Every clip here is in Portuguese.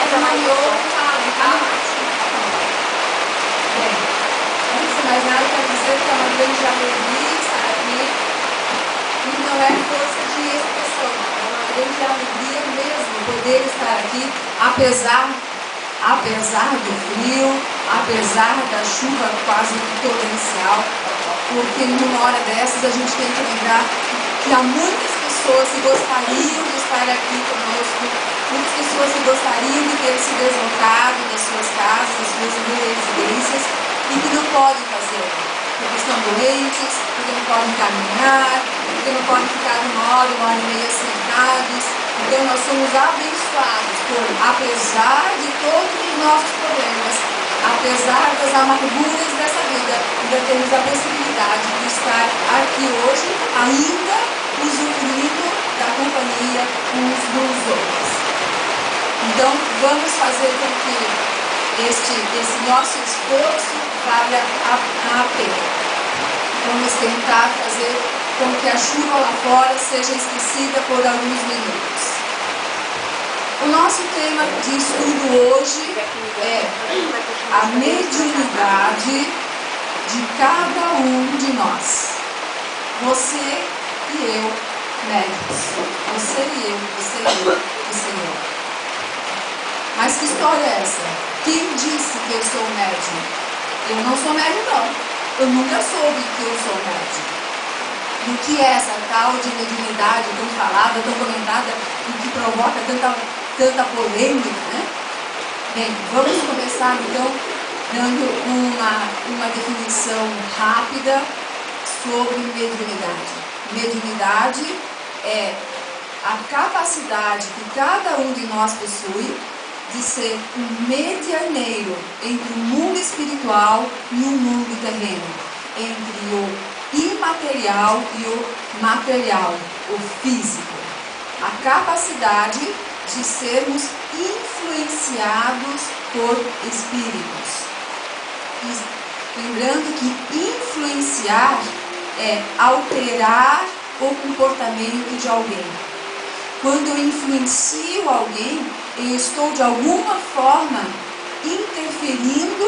Bota mais o som. Bem, antes de mais nada, quero dizer que é uma grande alegria estar aqui. E não é força de expressão, é uma grande alegria mesmo poder estar aqui, apesar do frio, apesar da chuva quase torrencial, porque numa hora dessas a gente tem que lembrar que há muitas pessoas que gostariam de estar aqui conosco, muitas pessoas que gostariam de ter se deslocado das suas casas, das suas residências, e que não podem fazer, porque estão doentes, porque não podem caminhar, porque não podem ficar uma hora e meia sentados. Então nós somos abençoados por, apesar de todos os nossos problemas, apesar das amarguras dessa vida, ainda temos a possibilidade de estar aqui hoje, ainda usufruindo da companhia uns dos outros. Então vamos fazer com que esse nosso esforço valha a pena. Vamos tentar fazer com que a chuva lá fora seja esquecida por alguns minutos. O nosso tema de estudo hoje é a mediunidade de cada um de nós. Você e eu, médicos. Você e eu, você e eu. Mas que história é essa? Quem disse que eu sou médium? Eu não sou médium, não. Eu nunca soube que eu sou médium. E o que é essa tal de mediunidade tão falada, tão comentada e que provoca tanta polêmica, né? Bem, vamos começar então dando uma definição rápida sobre mediunidade. Mediunidade é a capacidade que cada um de nós possui de ser um medianeiro entre o mundo espiritual e o mundo terreno, entre o imaterial e o material, o físico. A capacidade de sermos influenciados por espíritos. E lembrando que influenciar é alterar o comportamento de alguém. Quando eu influencio alguém, eu estou de alguma forma interferindo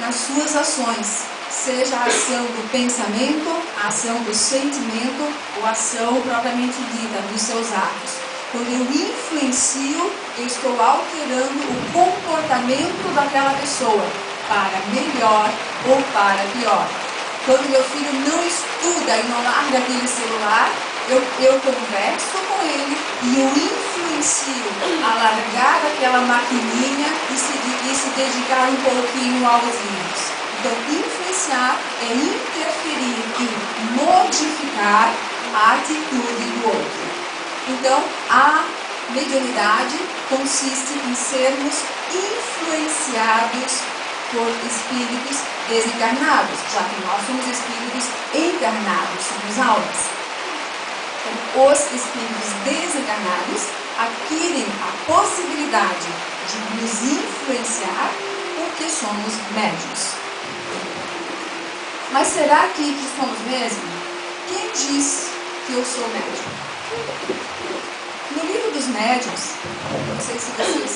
nas suas ações, seja a ação do pensamento, a ação do sentimento ou a ação propriamente dita dos seus atos. Quando eu influencio, eu estou alterando o comportamento daquela pessoa para melhor ou para pior. Quando meu filho não estuda e não larga aquele celular, eu converso com ele e eu influencio a largar aquela maquininha e se dedicar um pouquinho aos livros. Então, influenciar é interferir e modificar a atitude do outro. Então, a mediunidade consiste em sermos influenciados por espíritos desencarnados, já que nós somos espíritos encarnados, somos almas. Então, os espíritos desencarnados adquirem a possibilidade de nos influenciar porque somos médiuns. Mas será que somos mesmo? Quem diz que eu sou médium? No livro dos médiuns, não sei se todos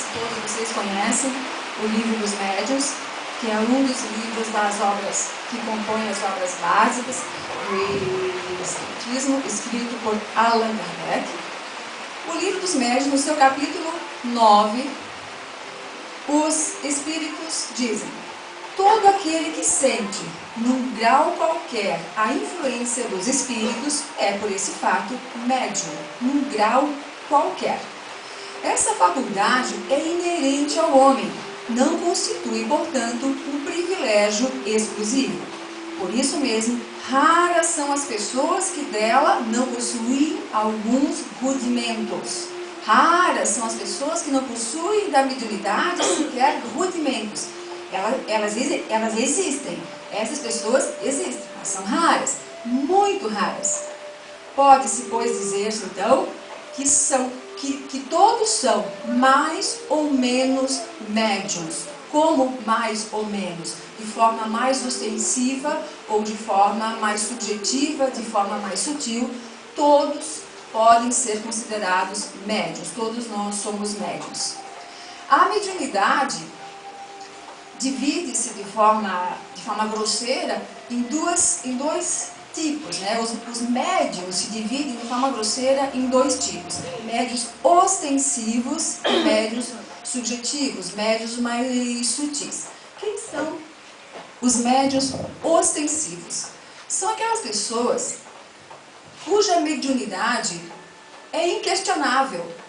vocês conhecem o livro dos médiuns, que é um dos livros das obras que compõem as obras básicas do Espiritismo, escrito por Allan Kardec. O livro dos médiuns, no seu capítulo 9, os espíritos dizem: todo aquele que sente, num grau qualquer, a influência dos espíritos é, por esse fato, médium, num grau qualquer. Essa faculdade é inerente ao homem, não constitui, portanto, um privilégio exclusivo. Por isso mesmo, raras são as pessoas que dela não possuem alguns rudimentos. Raras são as pessoas que não possuem da mediunidade sequer rudimentos. Elas existem. Essas pessoas existem, mas são raras, muito raras. Pode-se, pois, dizer-se, então, que todos são mais ou menos médiuns. Como mais ou menos? De forma mais ostensiva ou de forma mais subjetiva, de forma mais sutil, todos podem ser considerados médiuns. Todos nós somos médiuns. A mediunidade divide-se de forma grosseira em dois tipos, né? Os médiuns se dividem de forma grosseira em dois tipos: médiuns ostensivos e médiuns subjetivos, médiuns mais sutis. Quem são os médiuns ostensivos? São aquelas pessoas cuja mediunidade é inquestionável.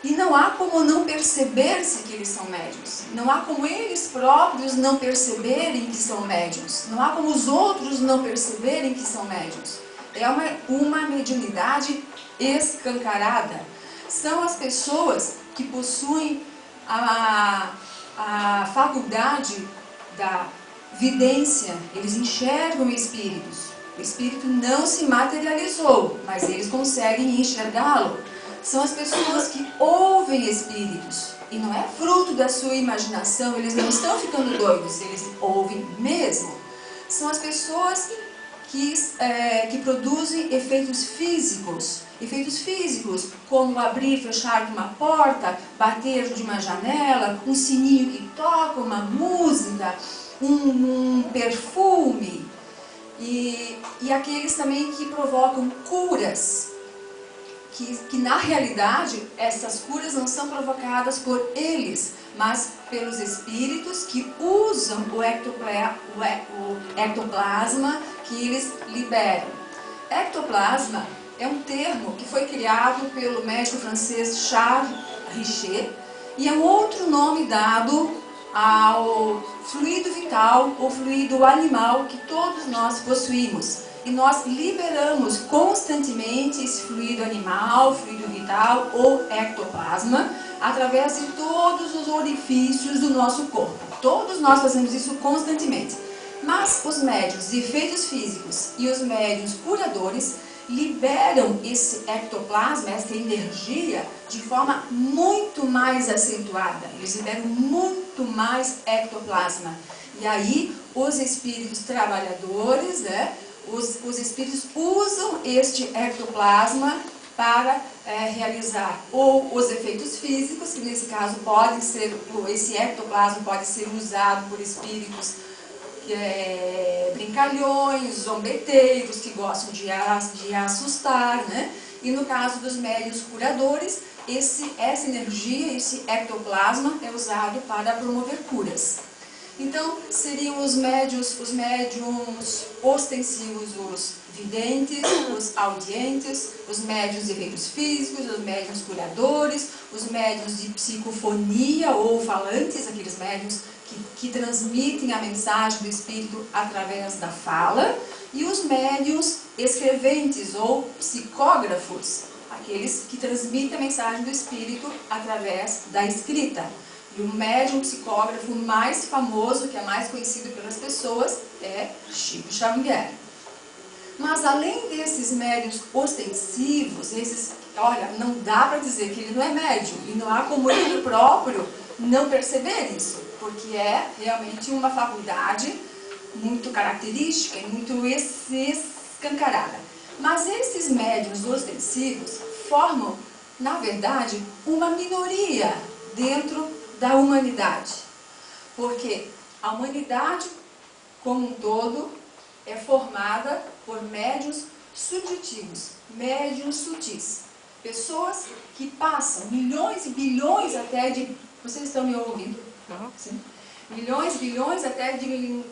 E não há como não perceber-se que eles são médiuns. Não há como eles próprios não perceberem que são médiuns. Não há como os outros não perceberem que são médiuns. É uma mediunidade escancarada. São as pessoas que possuem a faculdade da vidência. Eles enxergam espíritos. O espírito não se materializou, mas eles conseguem enxergá-lo. São as pessoas que ouvem espíritos, e não é fruto da sua imaginação, eles não estão ficando doidos, eles ouvem mesmo. São as pessoas que produzem efeitos físicos, como abrir e fechar de uma porta, bater de uma janela, um sininho que toca, uma música, um perfume, e aqueles também que provocam curas. Que na realidade essas curas não são provocadas por eles, mas pelos espíritos que usam o ectoplasma que eles liberam. Ectoplasma é um termo que foi criado pelo médico francês Charles Richer e é um outro nome dado ao fluido vital ou fluido animal que todos nós possuímos. E nós liberamos constantemente esse fluido animal, fluido vital ou ectoplasma através de todos os orifícios do nosso corpo. Todos nós fazemos isso constantemente. Mas os médiuns de efeitos físicos e os médiuns curadores liberam esse ectoplasma, essa energia, de forma muito mais acentuada. Eles liberam muito mais ectoplasma. E aí os espíritos trabalhadores, né? Os espíritos usam este ectoplasma para realizar ou os efeitos físicos, que nesse caso podem ser, esse ectoplasma pode ser usado por espíritos brincalhões, zombeteiros, que gostam de assustar, né? E no caso dos médiuns curadores, essa energia, esse ectoplasma é usado para promover curas. Então, seriam os médiuns ostensivos, os videntes, os audientes, os médiuns de efeitos físicos, os médiuns curadores, os médiuns de psicofonia ou falantes, aqueles médiuns que transmitem a mensagem do espírito através da fala, e os médiuns escreventes ou psicógrafos, aqueles que transmitem a mensagem do espírito através da escrita. E o médium psicógrafo mais famoso, que é mais conhecido pelas pessoas, é Chico Xavier. Mas além desses médiuns ostensivos, olha, não dá para dizer que ele não é médium, e não há como ele próprio não perceber isso, porque é realmente uma faculdade muito característica e muito escancarada. Mas esses médiuns ostensivos formam, na verdade, uma minoria dentro da humanidade, porque a humanidade como um todo é formada por médiuns subjetivos, médiuns sutis, pessoas que passam milhões e bilhões até de... Vocês estão me ouvindo? Sim? Milhões, bilhões até de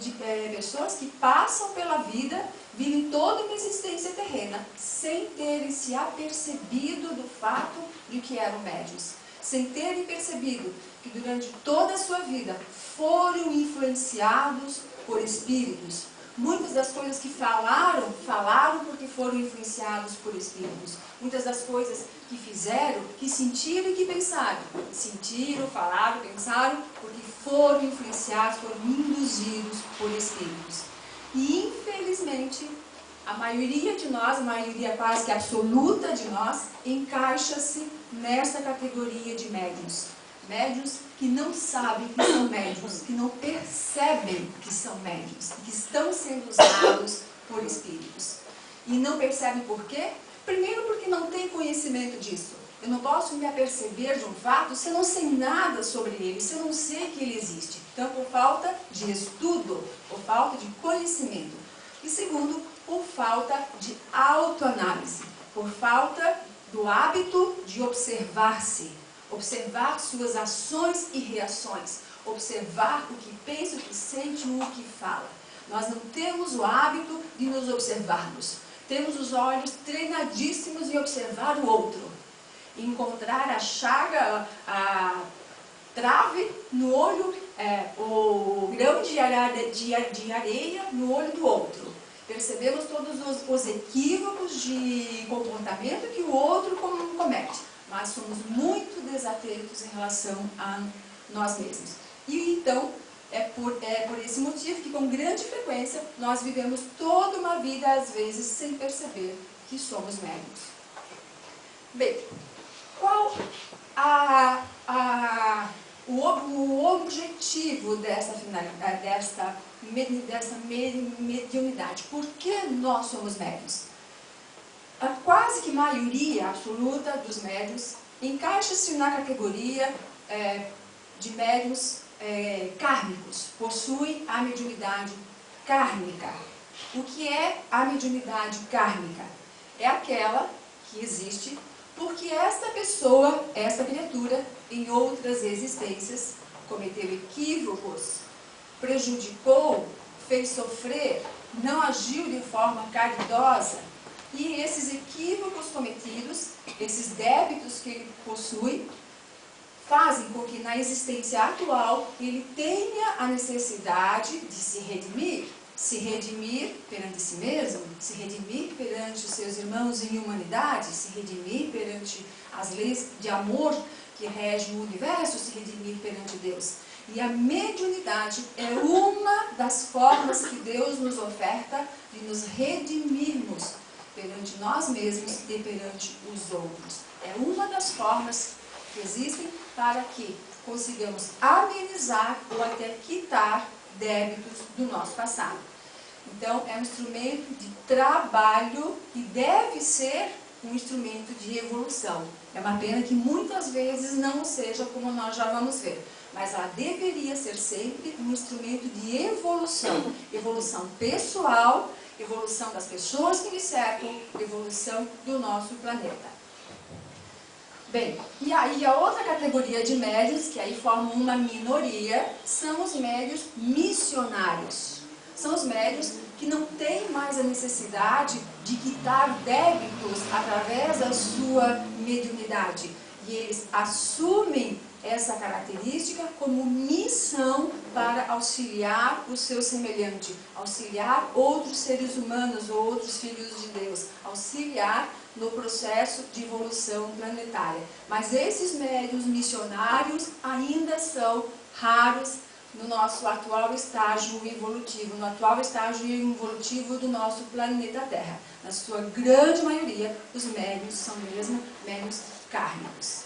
pessoas que passam pela vida, vivem toda uma existência terrena, sem terem se apercebido do fato de que eram médiuns, sem terem percebido que durante toda a sua vida foram influenciados por espíritos. Muitas das coisas que falaram porque foram influenciados por espíritos. Muitas das coisas que fizeram, que sentiram e que pensaram. Sentiram, falaram, pensaram, porque foram influenciados, foram induzidos por espíritos. E infelizmente, a maioria de nós, a maioria quase que absoluta de nós, encaixa-se nessa categoria de médiuns. Médiuns que não sabem que são médiuns, que não percebem que são médiuns, que estão sendo usados por espíritos. E não percebem por quê? Primeiro porque não tem conhecimento disso. Eu não posso me aperceber de um fato se eu não sei nada sobre ele, se eu não sei que ele existe. Então, por falta de estudo, por falta de conhecimento. E segundo, por falta de autoanálise, por falta do hábito de observar-se, observar suas ações e reações, observar o que pensa, o que sente, o que fala. Nós não temos o hábito de nos observarmos. Temos os olhos treinadíssimos em observar o outro, encontrar a chaga, a trave no olho, o grão de areia no olho do outro. Percebemos todos os equívocos de comportamento que o outro comete, mas somos muito desatentos em relação a nós mesmos. E então, é por esse motivo que com grande frequência nós vivemos toda uma vida, às vezes, sem perceber que somos médiums. Bem, qual o objetivo dessa mediunidade? Por que nós somos médiuns? A quase que maioria absoluta dos médiuns encaixa-se na categoria de médiuns kármicos, possuem a mediunidade kármica. O que é a mediunidade kármica? É aquela que existe porque esta pessoa, esta criatura, em outras existências, cometeu equívocos, prejudicou, fez sofrer, não agiu de forma caridosa. E esses equívocos cometidos, esses débitos que ele possui, fazem com que na existência atual ele tenha a necessidade de se redimir perante si mesmo, se redimir perante os seus irmãos em humanidade, se redimir perante as leis de amor que regem o universo, se redimir perante Deus. E a mediunidade é uma das formas que Deus nos oferta de nos redimirmos perante nós mesmos e perante os outros. É uma das formas que existem para que consigamos amenizar ou até quitar débitos do nosso passado. Então, é um instrumento de trabalho e deve ser um instrumento de evolução. É uma pena que muitas vezes não seja, como nós já vamos ver. Mas ela deveria ser sempre um instrumento de evolução. Evolução pessoal, evolução das pessoas que me cercam, evolução do nosso planeta. Bem, e aí a outra categoria de médiuns, que aí formam uma minoria, são os médiuns missionários. São os médiuns que não têm mais a necessidade de quitar débitos através da sua mediunidade. E eles assumem essa característica como missão para auxiliar o seu semelhante, auxiliar outros seres humanos ou outros filhos de Deus, auxiliar no processo de evolução planetária. Mas esses médiuns missionários ainda são raros no nosso atual estágio evolutivo, no atual estágio evolutivo do nosso planeta Terra. Na sua grande maioria, os médiuns são mesmo médiuns kármicos.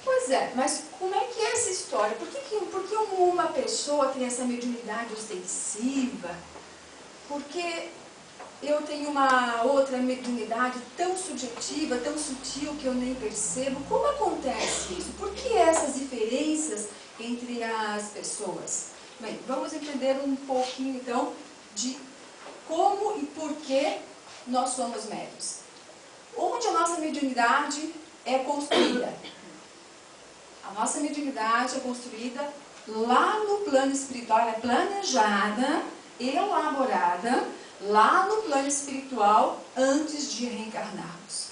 Pois é, mas como é que é essa história? Por que uma pessoa tem essa mediunidade ostensiva? Porque eu tenho uma outra mediunidade tão subjetiva, tão sutil que eu nem percebo. Como acontece isso? Por que essas diferenças entre as pessoas? Bem, vamos entender um pouquinho então de como e por que nós somos médiuns. Onde a nossa mediunidade é construída? A nossa mediunidade é construída lá no plano espiritual, ela é planejada, elaborada, lá no plano espiritual, antes de reencarnarmos.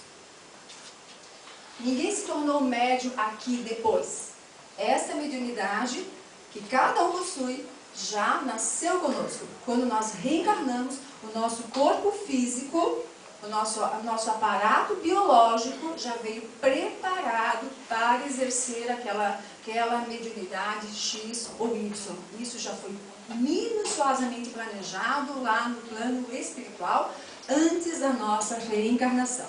Ninguém se tornou médium aqui depois. Essa mediunidade que cada um possui já nasceu conosco. Quando nós reencarnamos, o nosso corpo físico, o nosso aparato biológico já veio preparado para exercer aquela mediunidade X ou Y. Isso já foi minuciosamente planejado lá no plano espiritual, antes da nossa reencarnação.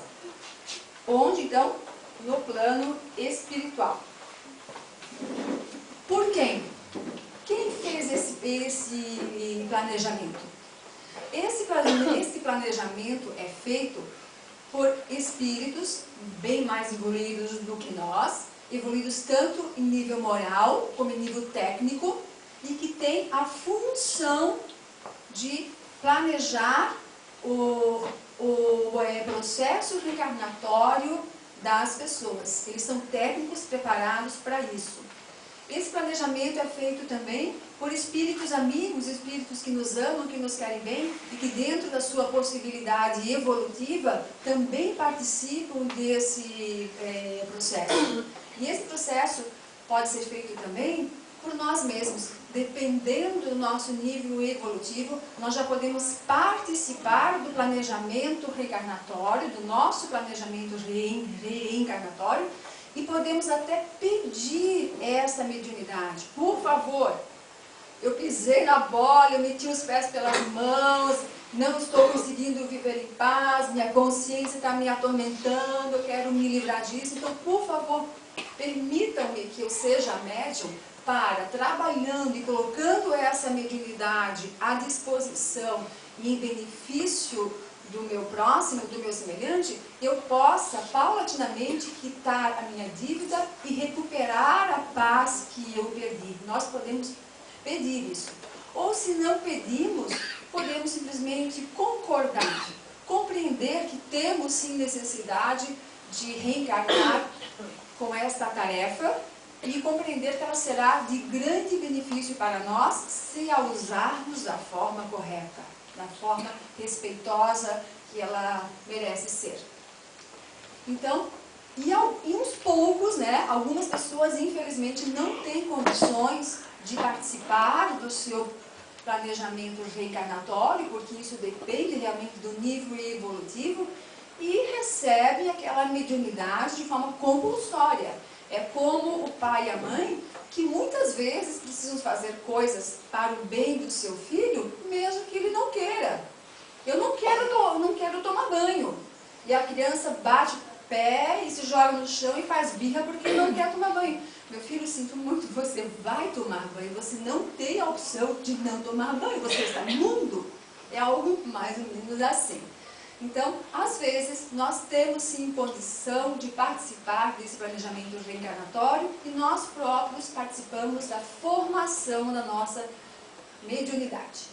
Onde, então? No plano espiritual. Por quem? Quem fez esse planejamento? Esse planejamento é feito por espíritos bem mais evoluídos do que nós, evoluídos tanto em nível moral como em nível técnico, e que tem a função de planejar o processo reencarnatório das pessoas. Eles são técnicos preparados para isso. Esse planejamento é feito também por espíritos amigos, espíritos que nos amam, que nos querem bem e que dentro da sua possibilidade evolutiva também participam desse processo. E esse processo pode ser feito também por nós mesmos. Dependendo do nosso nível evolutivo, nós já podemos participar do planejamento reencarnatório, do nosso planejamento reencarnatório, e podemos até pedir essa mediunidade. Por favor, eu pisei na bola, eu meti os pés pelas mãos, não estou conseguindo viver em paz, minha consciência está me atormentando, eu quero me livrar disso. Então, por favor, permitam-me que eu seja médium para, trabalhando e colocando essa mediunidade à disposição e em benefício do meu próximo, do meu semelhante, eu possa paulatinamente quitar a minha dívida e recuperar a paz que eu perdi. Nós podemos pedir isso. Ou se não pedimos, podemos simplesmente concordar, compreender que temos sim necessidade de reencarnar com esta tarefa e compreender que ela será de grande benefício para nós se a usarmos da forma correta, da forma respeitosa que ela merece ser. Então, e uns poucos, né, algumas pessoas infelizmente não têm condições de participar do seu planejamento reencarnatório, porque isso depende realmente do nível evolutivo, e recebem aquela mediunidade de forma compulsória. É como o pai e a mãe, que muitas vezes precisam fazer coisas para o bem do seu filho, mesmo que ele não queira. Eu não quero tomar banho. E a criança bate o pé e se joga no chão e faz birra porque não quer tomar banho. Meu filho, sinto muito, você vai tomar banho, você não tem a opção de não tomar banho, você está imundo. É algo mais ou menos assim. Então, às vezes, nós temos sim condição de participar desse planejamento reencarnatório e nós próprios participamos da formação da nossa mediunidade.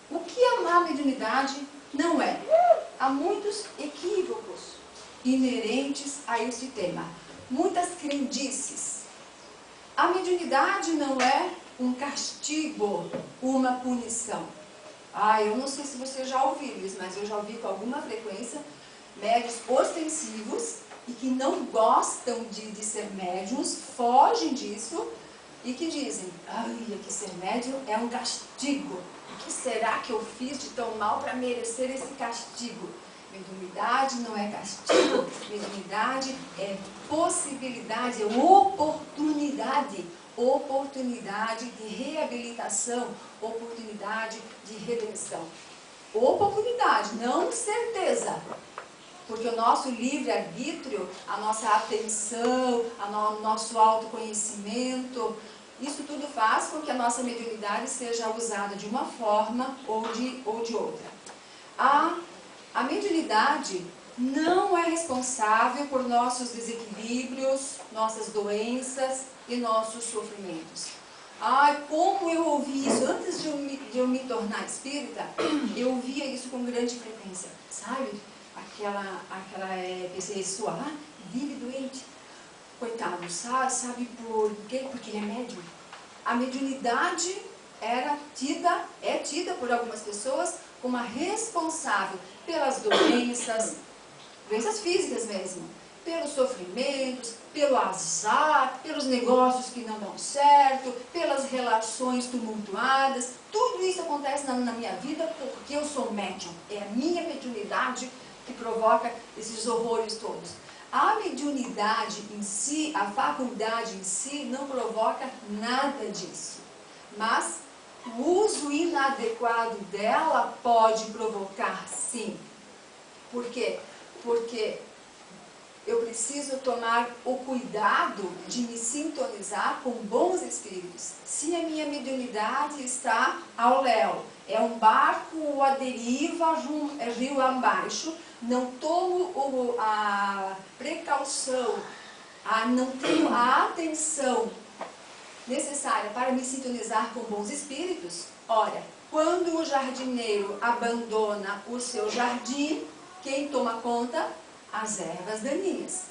O que é má mediunidade não é? Há muitos equívocos inerentes a este tema, muitas crendices. A mediunidade não é um castigo, uma punição. Eu não sei se você já ouviu isso, mas eu já ouvi com alguma frequência médiuns ostensivos e que não gostam de ser médiuns, fogem disso e que dizem, que ser médium é um castigo. O que será que eu fiz de tão mal para merecer esse castigo? Mediunidade não é castigo, mediunidade é possibilidade, é oportunidade. Oportunidade de reabilitação, oportunidade de redenção. Oportunidade, não certeza. Porque o nosso livre-arbítrio, a nossa atenção, o nosso autoconhecimento, isso tudo faz com que a nossa mediunidade seja usada de uma forma ou de outra. A mediunidade não é responsável por nossos desequilíbrios, nossas doenças e nossos sofrimentos. Como eu ouvi isso antes de eu me tornar espírita, eu ouvia isso com grande frequência, sabe? Aquela pessoa, vive doente, coitado, sabe por quê? Porque ele é médium. A mediunidade é tida por algumas pessoas como a responsável pelas doenças físicas mesmo, pelos sofrimentos, pelo azar, pelos negócios que não dão certo, pelas relações tumultuadas. Tudo isso acontece na minha vida porque eu sou médium. É a minha mediunidade que provoca esses horrores todos. A mediunidade em si, a faculdade em si, não provoca nada disso. Mas o uso inadequado dela pode provocar, sim. Por quê? Porque eu preciso tomar o cuidado de me sintonizar com bons espíritos. Se a minha mediunidade está ao léu, É um barco à deriva, rio abaixo, não tomo a precaução, não tenho a atenção necessária para me sintonizar com bons espíritos. Ora, quando o jardineiro abandona o seu jardim, quem toma conta? As ervas daninhas.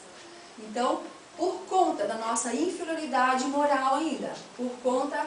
Então, por conta da nossa inferioridade moral ainda, por conta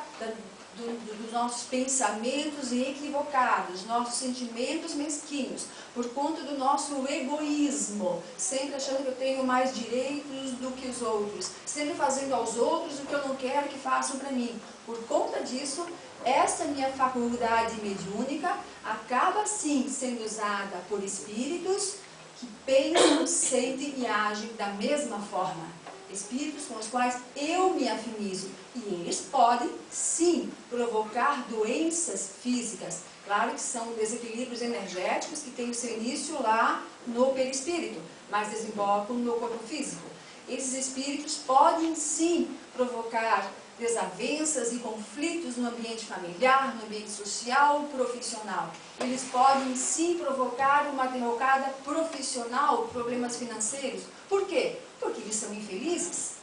dos nossos pensamentos equivocados, nossos sentimentos mesquinhos, por conta do nosso egoísmo, sempre achando que eu tenho mais direitos do que os outros, sempre fazendo aos outros o que eu não quero que façam para mim. Por conta disso, essa minha faculdade mediúnica acaba sim sendo usada por espíritos que pensam, sentem e agem da mesma forma. Espíritos com os quais eu me afinizo. E eles podem, sim, provocar doenças físicas. Claro que são desequilíbrios energéticos que têm o seu início lá no perispírito, mas desembocam no corpo físico. Esses espíritos podem, sim, provocar desavenças e conflitos no ambiente familiar, no ambiente social, profissional. Eles podem, sim, provocar uma derrocada profissional, problemas financeiros. Por quê? Porque eles são infelizes.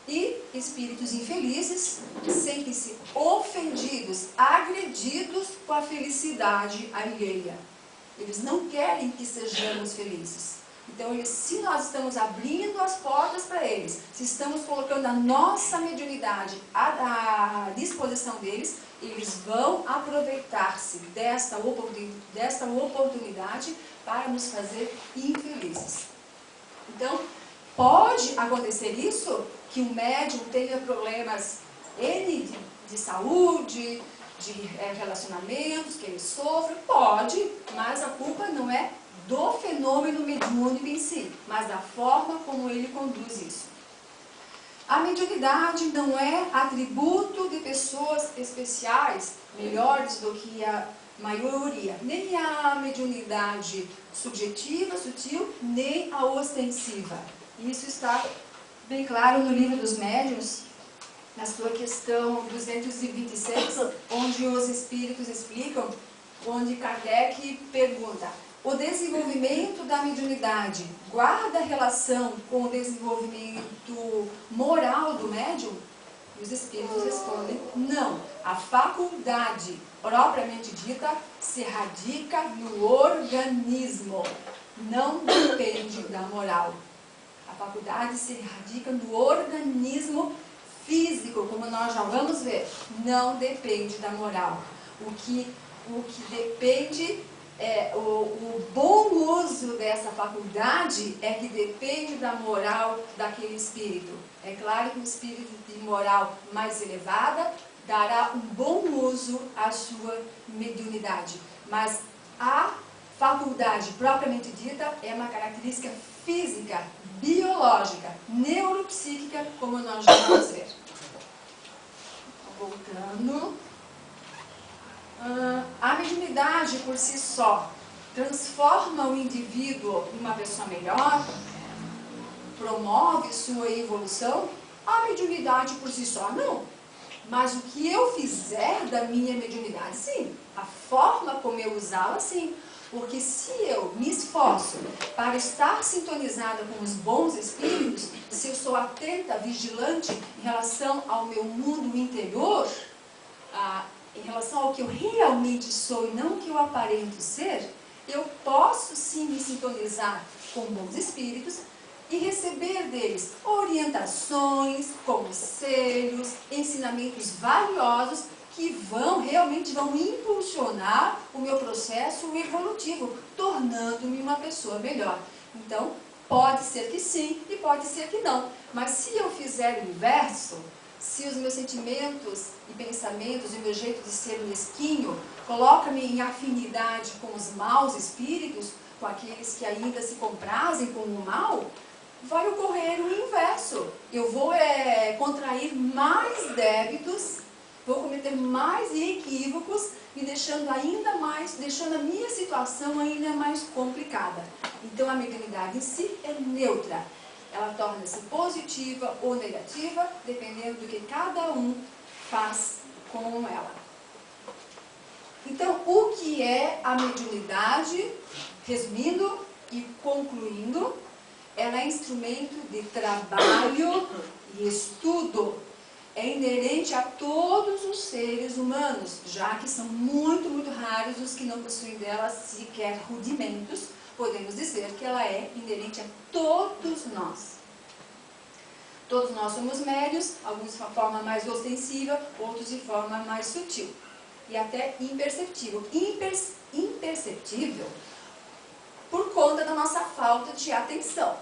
E espíritos infelizes sentem-se ofendidos, agredidos com a felicidade alheia. Eles não querem que sejamos felizes. Então, se nós estamos abrindo as portas para eles, se estamos colocando a nossa mediunidade à disposição deles, eles vão aproveitar-se desta oportunidade para nos fazer infelizes. Então, pode acontecer isso, que o médium tenha problemas de saúde, de relacionamentos, que ele sofre, pode, mas a culpa não é do fenômeno mediúnico em si, mas da forma como ele conduz isso. A mediunidade não é atributo de pessoas especiais, melhores do que a maioria, nem a mediunidade subjetiva, sutil, nem a ostensiva. Isso está bem claro no livro dos médiuns, na sua questão 226, onde os espíritos explicam, onde Kardec pergunta: o desenvolvimento da mediunidade guarda relação com o desenvolvimento moral do médium? E os espíritos respondem: não. A faculdade propriamente dita se radica no organismo, não depende da moral. A faculdade se radica no organismo físico, como nós já vamos ver, não depende da moral. O que depende, o bom uso dessa faculdade é que depende da moral daquele espírito. É claro que um espírito de moral mais elevada dará um bom uso à sua mediunidade, mas a faculdade propriamente dita é uma característica física, biológica, neuropsíquica, como nós já vamos ver. Voltando. A mediunidade por si só transforma o indivíduo em uma pessoa melhor? Promove sua evolução? A mediunidade por si só não. Mas o que eu fizer da minha mediunidade, sim. A forma como eu usá-la, sim. Porque se eu me esforço para estar sintonizada com os bons espíritos, se eu sou atenta, vigilante em relação ao meu mundo interior, em relação ao que eu realmente sou e não o que eu aparento ser, eu posso sim me sintonizar com bons espíritos e receber deles orientações, conselhos, ensinamentos valiosos que realmente vão impulsionar o meu processo evolutivo, tornando-me uma pessoa melhor. Então, pode ser que sim e pode ser que não. Mas se eu fizer o inverso, se os meus sentimentos e pensamentos e o meu jeito de ser mesquinho coloca-me em afinidade com os maus espíritos, com aqueles que ainda se comprazem com o mal, vai ocorrer o inverso. Eu vou contrair mais débitos, vou cometer mais equívocos, me deixando a minha situação ainda mais complicada. Então a mediunidade em si é neutra. Ela torna-se positiva ou negativa, dependendo do que cada um faz com ela. Então, o que é a mediunidade? Resumindo e concluindo, ela é instrumento de trabalho e estudo. É inerente a todos os seres humanos, já que são muito, muito raros os que não possuem dela sequer rudimentos. Podemos dizer que ela é inerente a todos nós. Todos nós somos médios, alguns de forma mais ostensiva, outros de forma mais sutil. E até imperceptível. Imperceptível por conta da nossa falta de atenção.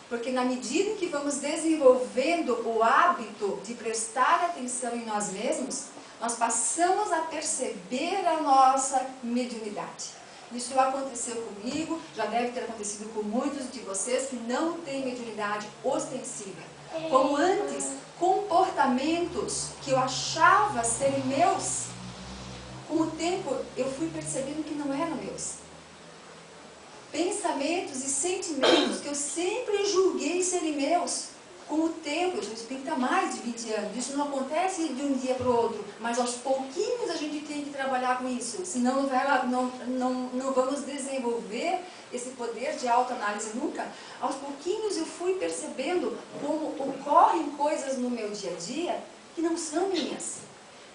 Porque na medida em que vamos desenvolvendo o hábito de prestar atenção em nós mesmos, nós passamos a perceber a nossa mediunidade. Isso aconteceu comigo, já deve ter acontecido com muitos de vocês que não têm mediunidade ostensiva. Como antes, comportamentos que eu achava serem meus, com o tempo eu fui percebendo que não eram meus. Pensamentos e sentimentos que eu sempre julguei serem meus, com o tempo, eu já tenho mais de 20 anos, isso não acontece de um dia para o outro, mas aos pouquinhos a gente tem que trabalhar com isso, senão não vamos desenvolver esse poder de autoanálise nunca. Aos pouquinhos eu fui percebendo como ocorrem coisas no meu dia a dia que não são minhas.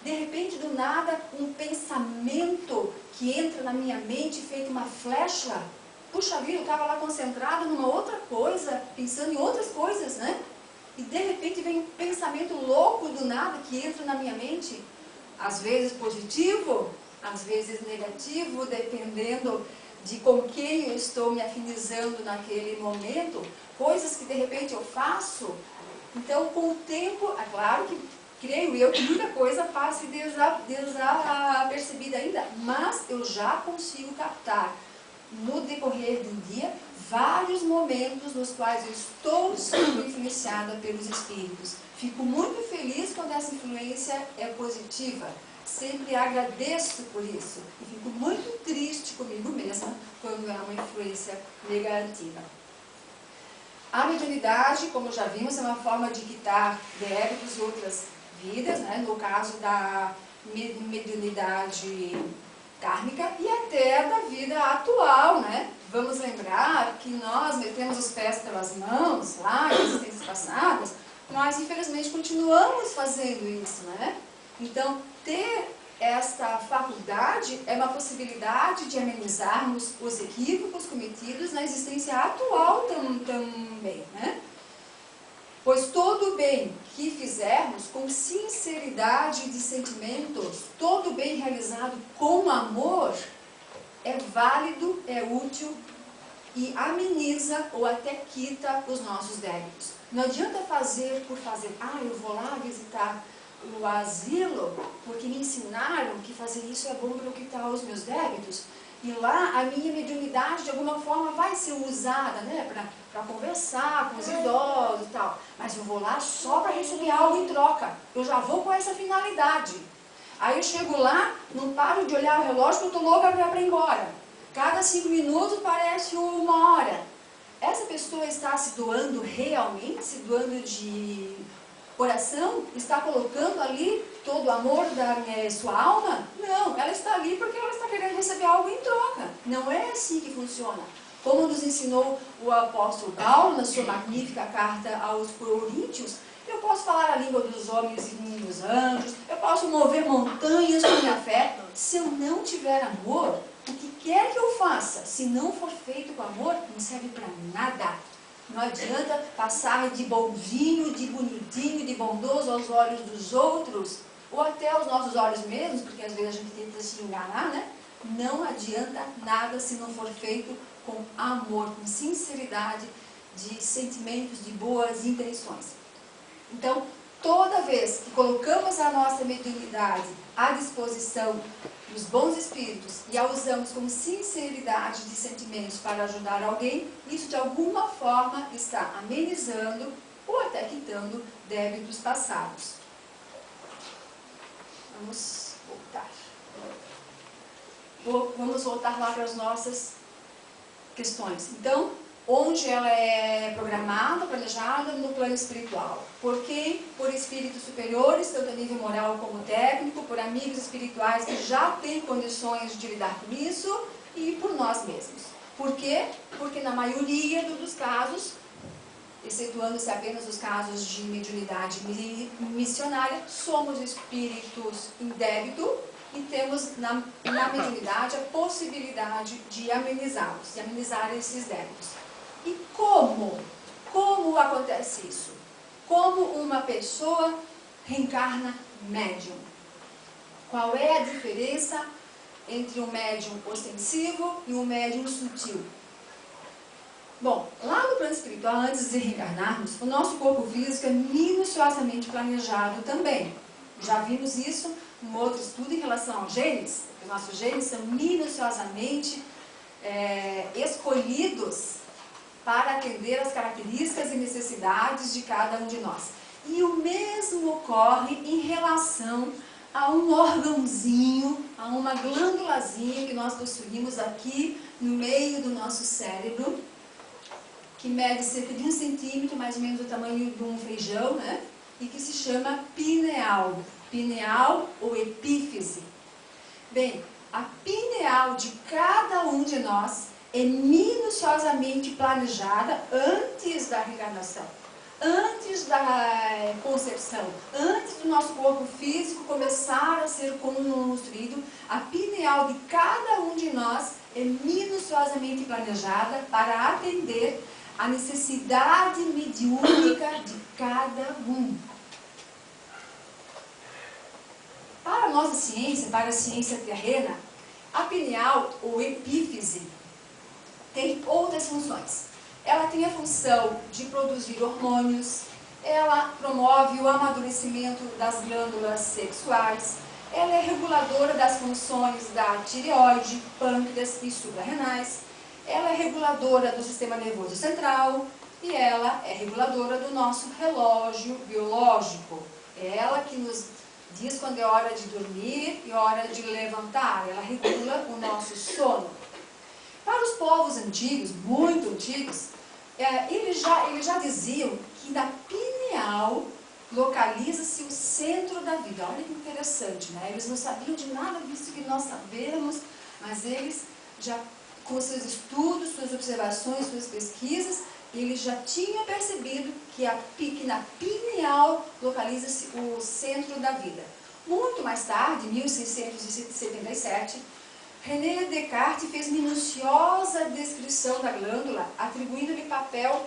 De repente, do nada, um pensamento que entra na minha mente feito uma flecha. Puxa vida, eu estava lá concentrado numa outra coisa, pensando em outras coisas, né? E de repente vem um pensamento louco do nada que entra na minha mente. Às vezes positivo, às vezes negativo, dependendo de com quem eu estou me afinizando naquele momento. Coisas que de repente eu faço. Então, com o tempo, é claro que creio eu que muita coisa passe desapercebida ainda, mas eu já consigo captar no decorrer do dia vários momentos nos quais eu estou sendo influenciada pelos espíritos. Fico muito feliz quando essa influência é positiva. Sempre agradeço por isso. E fico muito triste comigo mesma quando é uma influência negativa. A mediunidade, como já vimos, é uma forma de quitar débitos e outras vidas, né? No caso da mediunidade kármica e até da vida atual, né? Vamos lembrar que nós metemos os pés pelas mãos lá em existências passadas, mas infelizmente continuamos fazendo isso, né? Então, ter esta faculdade é uma possibilidade de amenizarmos os equívocos cometidos na existência atual também, né? Pois todo bem que fizermos com sinceridade de sentimentos, todo bem realizado com amor, é válido, é útil e ameniza ou até quita os nossos débitos. Não adianta fazer por fazer. Ah, eu vou lá visitar o asilo porque me ensinaram que fazer isso é bom para eu quitar os meus débitos. E lá a minha mediunidade de alguma forma vai ser usada, né, para conversar com os idosos e tal. Mas eu vou lá só para receber algo em troca. Eu já vou com essa finalidade. Aí eu chego lá, não paro de olhar o relógio porque eu estou louca para ir embora. Cada 5 minutos parece 1 hora. Essa pessoa está se doando realmente, se doando de coração? Está colocando ali todo o amor da sua alma? Não, ela está ali porque ela está querendo receber algo em troca. Não é assim que funciona. Como nos ensinou o apóstolo Paulo na sua magnífica carta aos Coríntios, eu posso falar a língua dos homens e dos anjos, eu posso mover montanhas com minha fé. Se eu não tiver amor, o que quer que eu faça, se não for feito com amor, não serve para nada. Não adianta passar de bonzinho, de bonitinho, de bondoso aos olhos dos outros, ou até aos nossos olhos mesmos, porque às vezes a gente tenta se enganar, né? Não adianta nada se não for feito com amor, com sinceridade, de sentimentos, de boas intenções. Então, toda vez que colocamos a nossa mediunidade à disposição dos bons espíritos e a usamos com sinceridade de sentimentos para ajudar alguém, isso de alguma forma está amenizando ou até quitando débitos passados. Vamos voltar. Vamos voltar lá para as nossas questões. Então, onde ela é programada, planejada no plano espiritual. Por quem? Por espíritos superiores, tanto a nível moral como técnico, por amigos espirituais que já têm condições de lidar com isso e por nós mesmos. Por quê? Porque na maioria dos casos, excetuando-se apenas os casos de mediunidade missionária, somos espíritos em débito e temos na mediunidade a possibilidade de amenizá-los, de amenizar esses débitos. E como? Como acontece isso? Como uma pessoa reencarna médium? Qual é a diferença entre um médium ostensivo e um médium sutil? Bom, lá no plano espiritual, antes de reencarnarmos, o nosso corpo físico é minuciosamente planejado também. Já vimos isso em outro estudo em relação aos genes. Os nossos genes são minuciosamente escolhidos para atender às características e necessidades de cada um de nós. E o mesmo ocorre em relação a um órgãozinho, a uma glândulazinha que nós possuímos aqui no meio do nosso cérebro, que mede cerca de 1 centímetro, mais ou menos do tamanho de um feijão, né? E que se chama pineal. Pineal ou epífise. Bem, a pineal de cada um de nós é minuciosamente planejada antes da reencarnação, antes da concepção, antes do nosso corpo físico começar a ser construído. A pineal de cada um de nós é minuciosamente planejada para atender a necessidade mediúnica de cada um. Para a nossa ciência, para a ciência terrena, a pineal ou epífise tem outras funções. Ela tem a função de produzir hormônios, ela promove o amadurecimento das glândulas sexuais, ela é reguladora das funções da tireoide, pâncreas e suprarrenais, ela é reguladora do sistema nervoso central e ela é reguladora do nosso relógio biológico. É ela que nos diz quando é hora de dormir e hora de levantar, ela regula o nosso sono. Para os povos antigos, muito antigos, eles já diziam que na pineal localiza-se o centro da vida. Olha que interessante, né? Eles não sabiam de nada disso que nós sabemos, mas eles já, com seus estudos, suas observações, suas pesquisas, eles já tinham percebido que na pineal localiza-se o centro da vida. Muito mais tarde, em 1677, René Descartes fez minuciosa descrição da glândula, atribuindo-lhe papel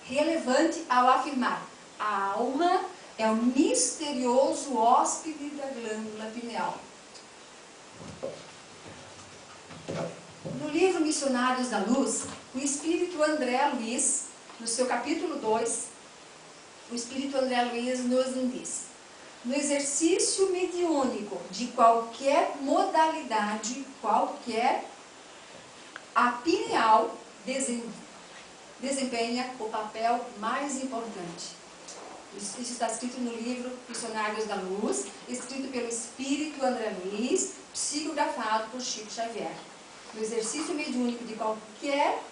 relevante ao afirmar: a alma é o misterioso hóspede da glândula pineal. No livro Missionários da Luz, o espírito André Luiz, no seu capítulo 2, o espírito André Luiz nos diz: no exercício mediúnico de qualquer modalidade, a pineal desempenha o papel mais importante. Isso está escrito no livro Missionários da Luz, escrito pelo espírito André Luiz, psicografado por Chico Xavier. No exercício mediúnico de qualquer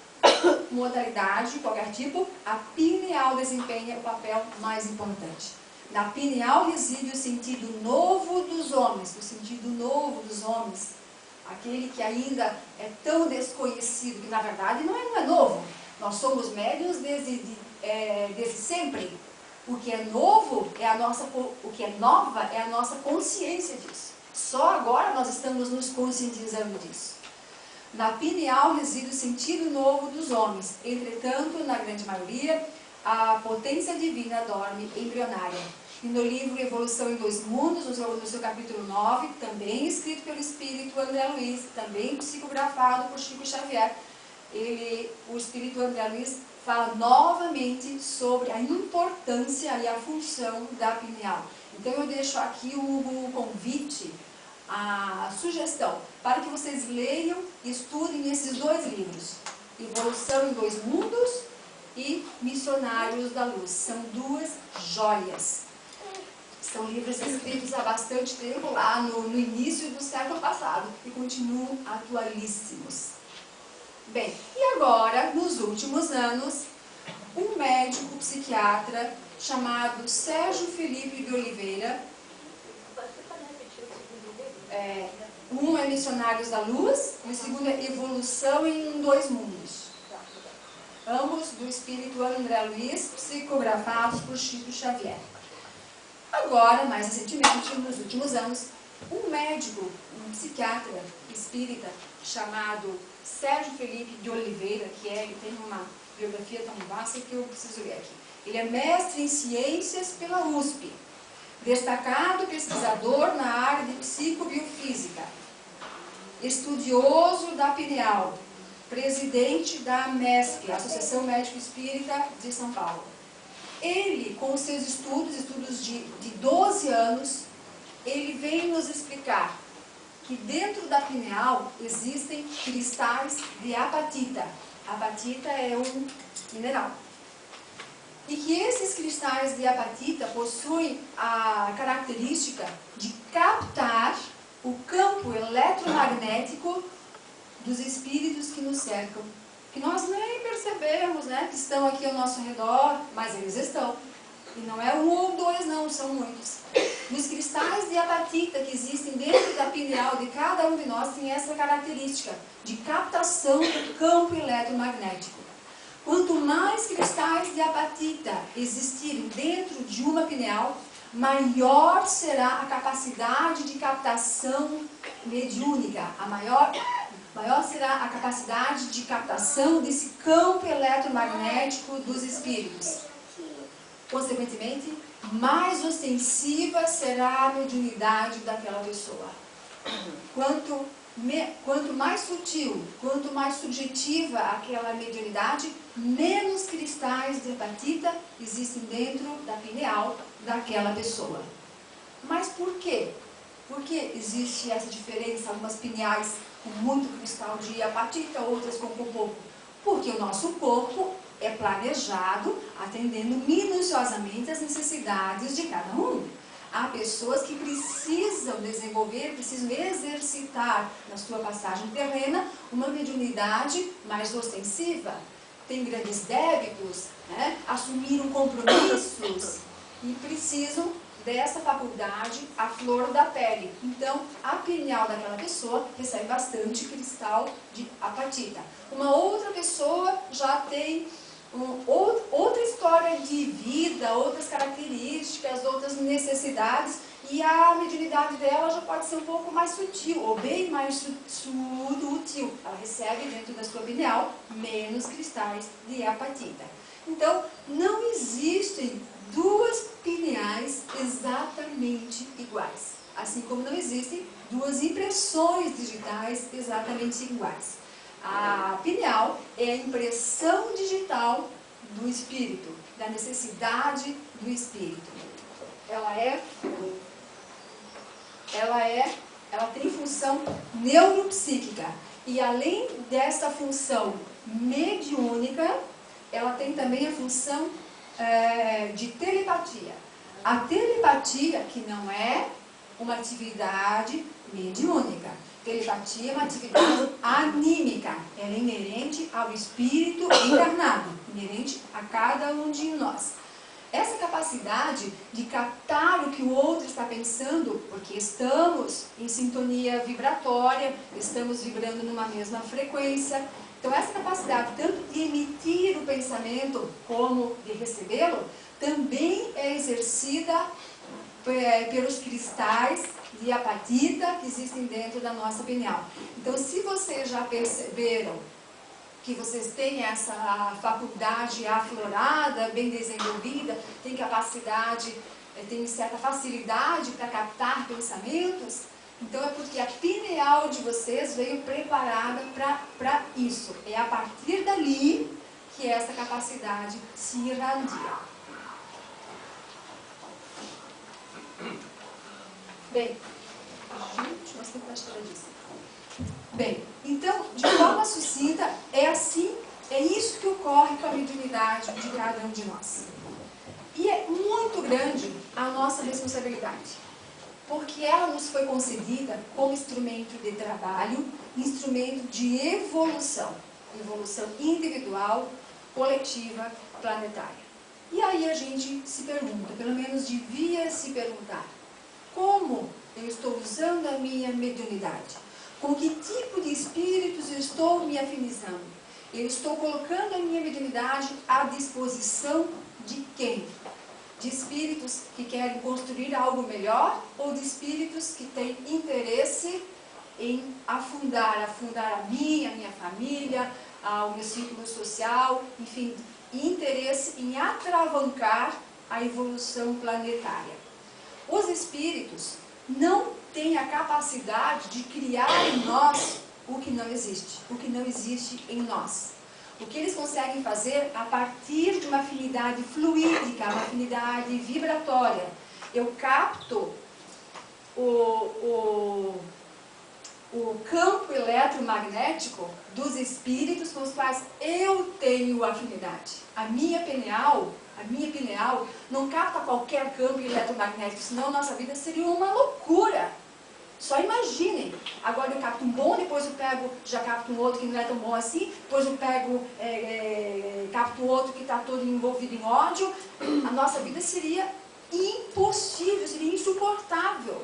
modalidade, qualquer tipo, a pineal desempenha o papel mais importante. Na pineal reside o sentido novo dos homens, o sentido novo dos homens, aquele que ainda é tão desconhecido, que na verdade não é novo. Nós somos médiuns desde sempre. O que é novo o que é nova é a nossa consciência disso. Só agora nós estamos nos conscientizando disso. Na pineal reside o sentido novo dos homens. Entretanto, na grande maioria, a potência divina dorme embrionária. E no livro Evolução em Dois Mundos, no seu capítulo 9, também escrito pelo espírito André Luiz, também psicografado por Chico Xavier, o espírito André Luiz fala novamente sobre a importância e a função da pineal. Então eu deixo aqui o convite, a sugestão, para que vocês leiam e estudem esses dois livros, Evolução em Dois Mundos e Missionários da Luz. São duas joias. São livros escritos há bastante tempo, lá no início do século passado, e continuam atualíssimos. Bem, e agora, nos últimos anos, um médico psiquiatra chamado Sérgio Felipe de Oliveira, um é Missionários da Luz e o segundo é Evolução em Dois Mundos. Ambos do espírito André Luiz, psicografados por Chico Xavier. Agora, mais recentemente, nos últimos anos, um médico, um psiquiatra espírita chamado Sérgio Felipe de Oliveira, ele tem uma biografia tão vasta que eu preciso ler aqui. Ele é mestre em ciências pela USP, destacado pesquisador na área de psicobiofísica, estudioso da pineal, presidente da AMESP, Associação Médico Espírita de São Paulo. Ele, com os seus estudos de 12 anos, ele vem nos explicar que dentro da pineal existem cristais de apatita. Apatita é um mineral. E que esses cristais de apatita possuem a característica de captar o campo eletromagnético dos espíritos que nos cercam, que nós nem percebemos, né, que estão aqui ao nosso redor, mas eles estão. E não é um ou dois, não, são muitos. E os cristais de apatita que existem dentro da pineal de cada um de nós têm essa característica de captação do campo eletromagnético. Quanto mais cristais de apatita existirem dentro de uma pineal, maior será a capacidade de captação mediúnica, maior será a capacidade de captação desse campo eletromagnético dos espíritos. Consequentemente, mais ostensiva será a mediunidade daquela pessoa. Quanto mais sutil, quanto mais subjetiva aquela mediunidade, menos cristais de apatita existem dentro da pineal daquela pessoa. Mas por quê? Por que existe essa diferença? Algumas pineais com muito cristal de apatita, outras com pouco. Porque o nosso corpo é planejado atendendo minuciosamente as necessidades de cada um. Há pessoas que precisam desenvolver, precisam exercitar na sua passagem terrena uma mediunidade mais ostensiva, tem grandes débitos, né? Assumiram compromissos e precisam dessa faculdade à flor da pele. Então, a pineal daquela pessoa recebe bastante cristal de apatita. Uma outra pessoa já tem outra história de vida, outras características, outras necessidades, e a mediunidade dela já pode ser um pouco mais sutil, ou bem mais sutil. Ela recebe dentro da sua pineal menos cristais de apatita. Então, não existem duas pineais exatamente iguais, assim como não existem duas impressões digitais exatamente iguais. A pineal é a impressão digital do espírito, da necessidade do espírito. Ela tem função neuropsíquica, e além dessa função mediúnica, ela tem também a função de telepatia. A telepatia, que não é uma atividade mediúnica. Telepatia é uma atividade anímica, ela é inerente ao espírito encarnado, inerente a cada um de nós. Essa capacidade de captar o que o outro está pensando, porque estamos em sintonia vibratória, estamos vibrando numa mesma frequência. Então, essa capacidade tanto de emitir o pensamento como de recebê-lo, também é exercida pelos cristais de apatita que existem dentro da nossa pineal. Então, se vocês já perceberam que vocês têm essa faculdade aflorada, bem desenvolvida, têm capacidade, têm certa facilidade para captar pensamentos, então é porque a pineal de vocês veio preparada para isso. É a partir dali que essa capacidade se irradia. Bem, gente, mas tem que estar disso. Bem, então, de forma sucinta, é isso que ocorre com a mediunidade de cada um de nós. E é muito grande a nossa responsabilidade, porque ela nos foi concedida como instrumento de trabalho, instrumento de evolução. evolução individual, coletiva, planetária. E aí a gente se pergunta, pelo menos devia se perguntar, como eu estou usando a minha mediunidade? Com que tipo de espíritos eu estou me afinizando? Eu estou colocando a minha mediunidade à disposição de quem? De espíritos que querem construir algo melhor ou de espíritos que têm interesse em afundar a minha família, o meu círculo social, enfim, interesse em atravancar a evolução planetária. Os espíritos não têm a capacidade de criar em nós o que não existe, o que não existe em nós. O que eles conseguem fazer a partir de uma afinidade fluídica, uma afinidade vibratória. Eu capto o campo eletromagnético dos espíritos com os quais eu tenho afinidade. A minha pineal não capta qualquer campo eletromagnético, senão nossa vida seria uma loucura. Só imaginem. Agora eu capto um bom, depois eu pego, já capto um outro que não é tão bom assim, depois eu pego, capto outro que está todo envolvido em ódio. A nossa vida seria impossível, seria insuportável.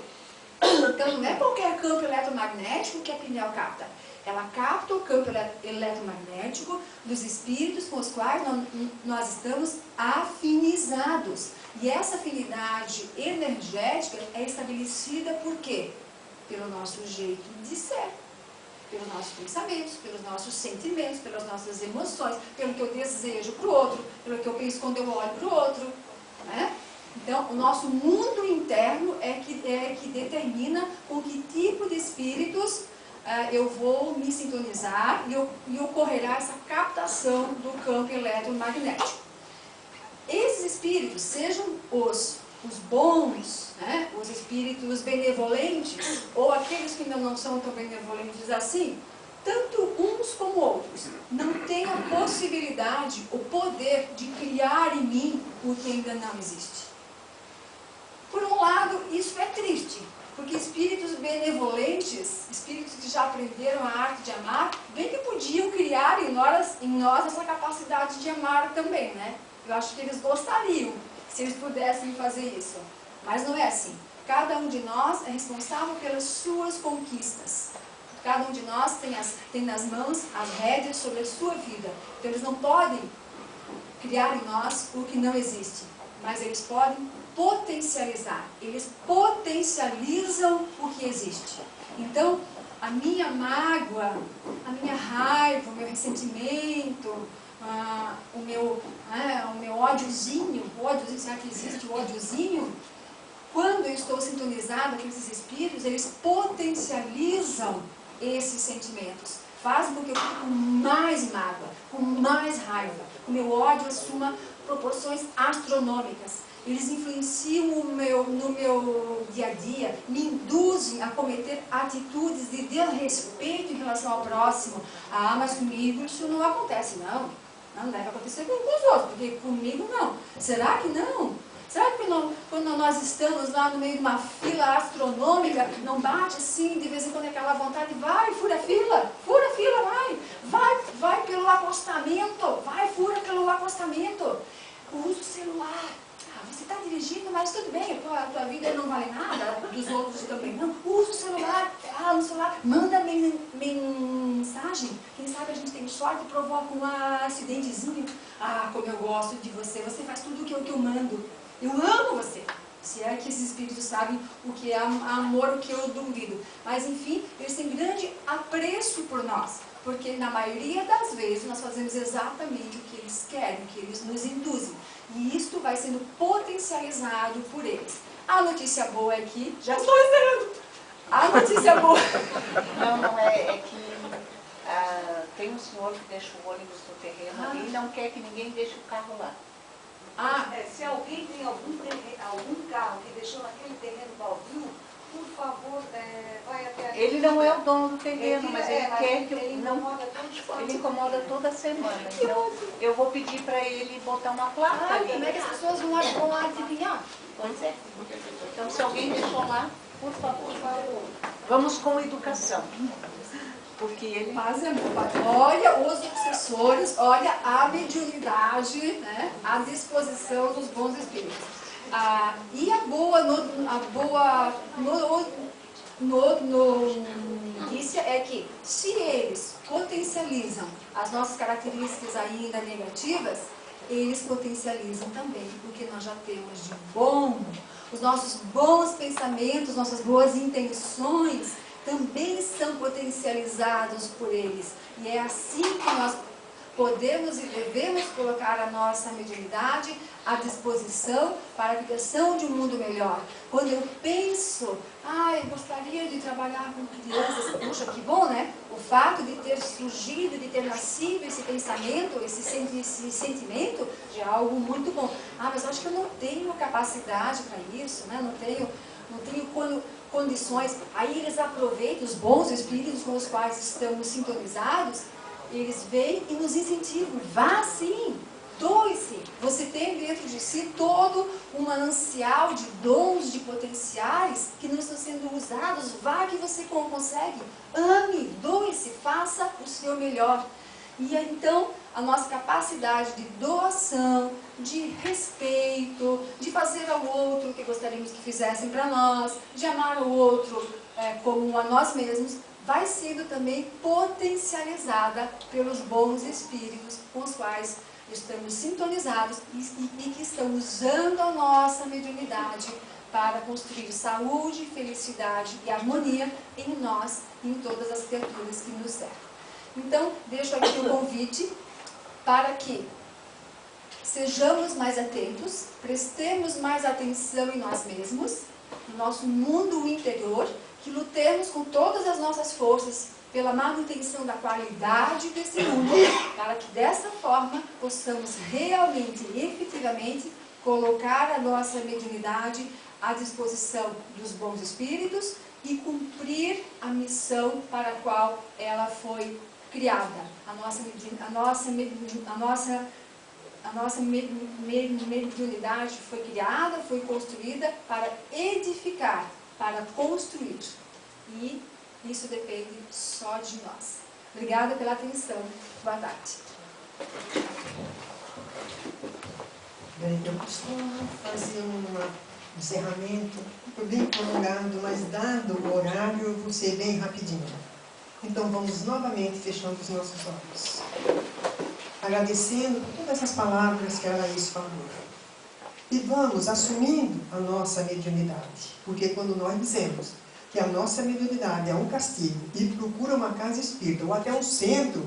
Então não é qualquer campo eletromagnético que a pineal capta. Ela capta o campo eletromagnético dos espíritos com os quais nós estamos afinizados. E essa afinidade energética é estabelecida por quê? Pelo nosso jeito de ser, pelos nossos pensamentos, pelos nossos sentimentos, pelas nossas emoções, pelo que eu desejo para o outro, pelo que eu penso quando eu olho para o outro, né? Então, o nosso mundo interno é que determina com que tipo de espíritos eu vou me sintonizar e ocorrerá essa captação do campo eletromagnético. Esses espíritos, sejam os bons, né, os espíritos benevolentes, ou aqueles que ainda não são tão benevolentes assim, tanto uns como outros, não têm a possibilidade, o poder de criar em mim o que ainda não existe. Por um lado, isso é triste, porque espíritos benevolentes, espíritos que já aprenderam a arte de amar, bem que podiam criar em nós essa capacidade de amar também, né? Eu acho que eles gostariam, se eles pudessem fazer isso. Mas não é assim. Cada um de nós é responsável pelas suas conquistas. Cada um de nós tem nas mãos as rédeas sobre a sua vida. Então eles não podem criar em nós o que não existe, mas eles podem potencializar. Eles potencializam o que existe. Então, a minha mágoa, a minha raiva, o meu ressentimento, o meu ódiozinho, será que existe o ódiozinho? Quando eu estou sintonizado com esses espíritos, eles potencializam esses sentimentos. Fazem com que eu fique com mais mágoa, com mais raiva. O meu ódio assuma proporções astronômicas. Eles influenciam no meu dia a dia, me induzem a cometer atitudes de desrespeito em relação ao próximo. Ah, mas comigo isso não acontece, não. Não deve acontecer com os outros, porque comigo não. Será que não? Será que quando nós estamos lá no meio de uma fila astronômica, não bate assim, de vez em quando aquela vontade, fura a fila, vai pelo acostamento, fura pelo acostamento. Usa o celular. Você está dirigindo, mas tudo bem, a tua vida não vale nada, dos outros também não. Usa o celular, fala no celular, manda mensagem. Quem sabe a gente tem sorte e provoca um acidentezinho. Ah, como eu gosto de você, você faz tudo o que eu mando. Eu amo você. Se é que esses espíritos sabem o que é amor, o que eu duvido. Mas enfim, eles têm grande apreço por nós. Porque na maioria das vezes nós fazemos exatamente o que eles querem, o que eles nos induzem. E isto vai sendo potencializado por eles. A notícia boa é que... Já estou esperando! A notícia boa... Não é que tem um senhor que deixa o ônibus no terreno ali e não quer que ninguém deixe o carro lá. Se alguém tem algum carro que deixou naquele terreno baldio, por favor, vai até ali. Ele não é o dono do terreno, mas ele quer que ele incomoda toda semana. Então, eu vou pedir para ele botar uma placa ali. Como é que as pessoas vão lá adivinhar? Pois é. Então, se alguém deixou lá, por favor. Vamos com educação. Porque que ele... Paz e amor. Olha os obsessores, olha a mediunidade, né, à disposição dos bons espíritos. E a boa notícia é que, se eles potencializam as nossas características ainda negativas, eles potencializam também o que nós já temos de bom. Os nossos bons pensamentos, nossas boas intenções também são potencializados por eles. E é assim que nós podemos e devemos colocar a nossa mediunidade à disposição para a criação de um mundo melhor. Quando eu penso, eu gostaria de trabalhar com crianças, puxa, que bom, né? O fato de ter surgido, de ter nascido esse pensamento, esse sentimento, de algo muito bom. Mas acho que eu não tenho capacidade para isso, né? Não tenho condições. Aí eles aproveitam os bons espíritos com os quais estamos sintonizados, eles vêm e nos incentivam. Vá sim, doe-se. Você tem dentro de si todo um manancial de dons, de potenciais que não estão sendo usados. Vá que você consegue. Ame, doe-se, faça o seu melhor. E então a nossa capacidade de doação, de respeito, de fazer ao outro o que gostaríamos que fizessem para nós, de amar o outro como a nós mesmos, vai sendo também potencializada pelos bons espíritos com os quais estamos sintonizados e que estão usando a nossa mediunidade para construir saúde, felicidade e harmonia em nós e em todas as criaturas que nos cercam. Então, deixo aqui o convite para que sejamos mais atentos, prestemos mais atenção em nós mesmos, no nosso mundo interior, que lutemos com todas as nossas forças pela manutenção da qualidade desse mundo, para que dessa forma possamos realmente e efetivamente colocar a nossa mediunidade à disposição dos bons espíritos e cumprir a missão para a qual ela foi criada. A nossa mediunidade foi criada, foi construída para edificar, para construir. E isso depende só de nós. Obrigada pela atenção. Boa tarde. Bem, eu costumo fazer um encerramento bem prolongado, mas dado o horário, eu vou ser bem rapidinho. Então vamos novamente fechando os nossos olhos, agradecendo todas essas palavras que a Laís falou. E vamos assumindo a nossa mediunidade, porque quando nós dizemos que a nossa mediunidade é um castigo e procura uma casa espírita, ou até um centro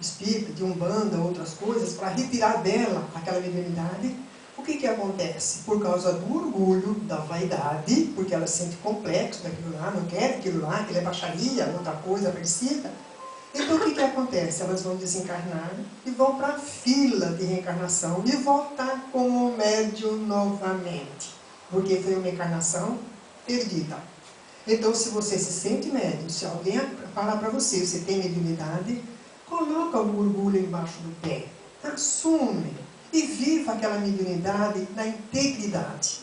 espírita, de umbanda, outras coisas, para retirar dela aquela mediunidade, o que acontece? Por causa do orgulho, da vaidade, porque ela se sente complexo daquilo lá, não quer aquilo lá, aquilo é baixaria, outra coisa parecida. Então o que acontece? Elas vão desencarnar e vão para a fila de reencarnação e voltar como médium novamente, porque foi uma encarnação perdida. Então, se você se sente médium, se alguém falar para você, você tem mediunidade, coloca o orgulho embaixo do pé, assume e viva aquela mediunidade na integridade.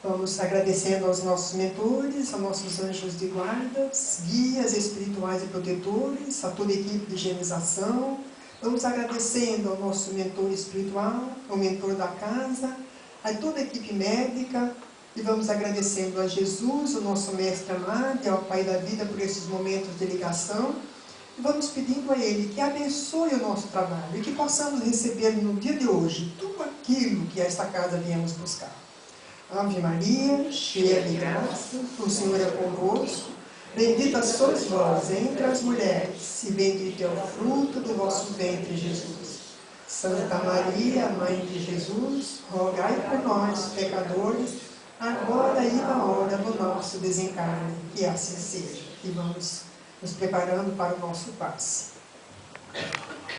Vamos agradecendo aos nossos mentores, aos nossos anjos de guarda, guias espirituais e protetores, a toda a equipe de higienização. Vamos agradecendo ao nosso mentor espiritual, ao mentor da casa, a toda a equipe médica. E vamos agradecendo a Jesus, o nosso mestre amado, e ao Pai da vida por esses momentos de ligação. E vamos pedindo a Ele que abençoe o nosso trabalho e que possamos receber no dia de hoje tudo aquilo que a esta casa viemos buscar. Ave Maria, cheia de graça, o Senhor é convosco. Bendita sois vós entre as mulheres, e bendito é o fruto do vosso ventre, Jesus. Santa Maria, Mãe de Jesus, rogai por nós, pecadores, agora e na hora do nosso desencarne, que assim seja. E vamos nos preparando para o nosso passe.